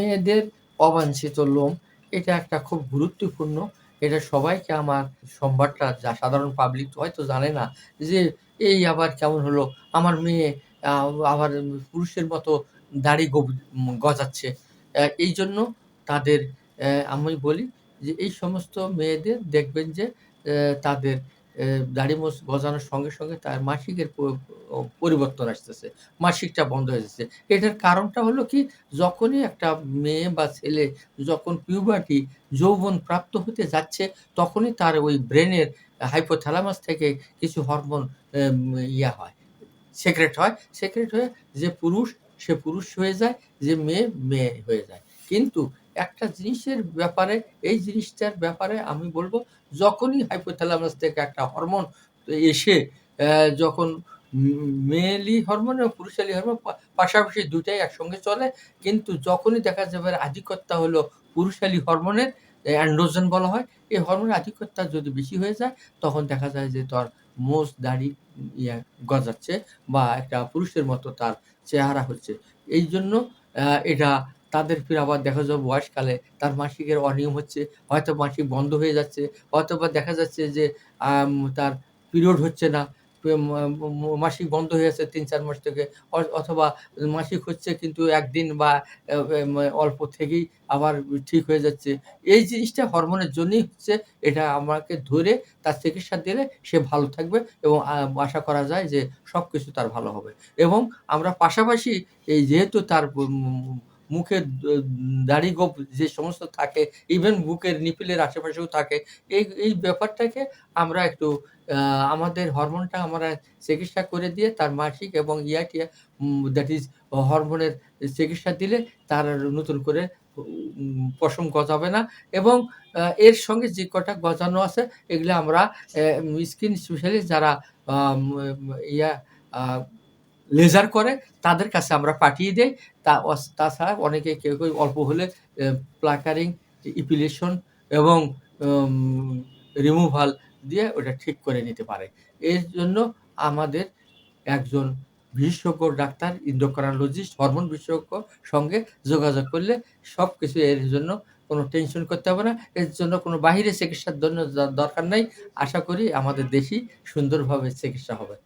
মেয়েদের অবাঞ্ছিত লোম এটা একটা খুব গুরুত্বপূর্ণ। এটা সবাইকে আমার সংবাদটা যা সাধারণ পাবলিক হয়তো জানে না যে, এই আবার কেমন হলো? আমার মেয়ে আ আবার পুরুষের মতো দাড়ি গজাচ্ছে। এইজন্য তাদের আমি বলি যে, এই সমস্ত মেয়েদের দেখবেন যে তাদের দাড়ি গজানোর সঙ্গে, সঙ্গে তার মাসিকের পরিবর্তন আসতেছে। মাসিকটা বন্ধ হয়ে যাচ্ছে। এটার কারণটা হলো কি? যখনই একটা মেয়ে বা ছেলে যখন পিউবার্টি যৌবন প্রাপ্ত হতে যাচ্ছে, তখনই তার ওই ব্রেনের হাইপোথ্যালামাস থেকে কিছু হরমোন এম ইয়া হয়, সেক্রেট হয়। সেক্রেট হয়ে যে পুরুষ, সে পুরুষ হয়ে যায়, যে মেয়ে, মেয়ে হয়ে যায়। কিন্তু একটা জিনিসের ব্যাপারে, এই জিনিসটার ব্যাপারে আমি বলব, যখনই হাইপোথ্যালামাস থেকে একটা হরমোন এসে যখন মেয়েলি হরমোন এবং পুরুষালি হরমোন পাশাপাশি ২ টাই একসঙ্গে চলে। কিন্তু যখনই দেখা যাবে আধিক্যতা হলো পুরুষালি হরমোনের, অ্যান্ড্রোজেন বলা হয়। এই হরমোনের আধিক্যতা যদি বেশি হয়ে যায়, তখন দেখা যায় যে তার মোজ, দাড়ি গজাচ্ছে বা একটা পুরুষের মতো তার চেহারা হচ্ছে। এইজন্য এটা তাদের ফির আবার দেখা যাবে বয়সকালে তার মাসিকের অনিয়ম হচ্ছে, হয়তো মাসিক বন্ধ হয়ে যাচ্ছে, হয়তোবা দেখা যাচ্ছে যে তার পিরিয়ড হচ্ছে না। পে ম ম মাসিক বন্ধ হয়ে যাচ্ছে ৩-৪ মাস থেকে। অথবা মাসিক হচ্ছে কিন্তু ১ দিন বা এ এম অল্প থেকেই আবার ঠিক হয়ে যাচ্ছে। এই জিনিসটা হরমোনের জন্যই হচ্ছে। এটা আমাকে ধরে তার চিকিৎসা দিলে সে ভালো থাকবে এবং আশা করা যায় যে সবকিছু তার ভালো হবে। এবং আমরা পাশাপাশি এই যেহেতু তার মুখের দাড়ি গোঁফ যে সমস্ত থাকে, ইভেন বুকের নিপেলের আশেপাশেও থাকে। এই ব্যাপারটাকে আমরা একটু আ আমাদের হরমোনটা আমরা চিকিৎসা করে দিয়ে তার মাসিক এবং ইয়া-টিয়া দ্যাট ইস হরমোনের চিকিৎসা দিলে তার নতুন করে পশম গজাবে না এবং এর সঙ্গে যে কটা গজানো আছে এগুলা আমরা স্কিন স্পেশালিস্ট যারা আম ইয়া আ লেজার করে তাদের কাছে আমরা পাঠিয়ে দেই। তাছাড়া অনেকে কেউ অল্প হলে এ প্লাকারিং, ইপিলেশন এবং উম রিমুভাল দিয়ে ওটা ঠিক করে নিতে পারে। এর জন্য আমাদের একজন বিশেষজ্ঞ ডাক্তার এন্ডোক্রাইনোলজিস্ট হরমোন বিশেষজ্ঞ সঙ্গে যোগাযোগ করলে সবকিছু এর জন্য কোনো টেনশন করতে হবে না। এর জন্য কোনো বাহিরে চিকিৎসার জন্য দরকার নাই। আশা করি আমাদের দেশেই সুন্দরভাবে চিকিৎসা হবে।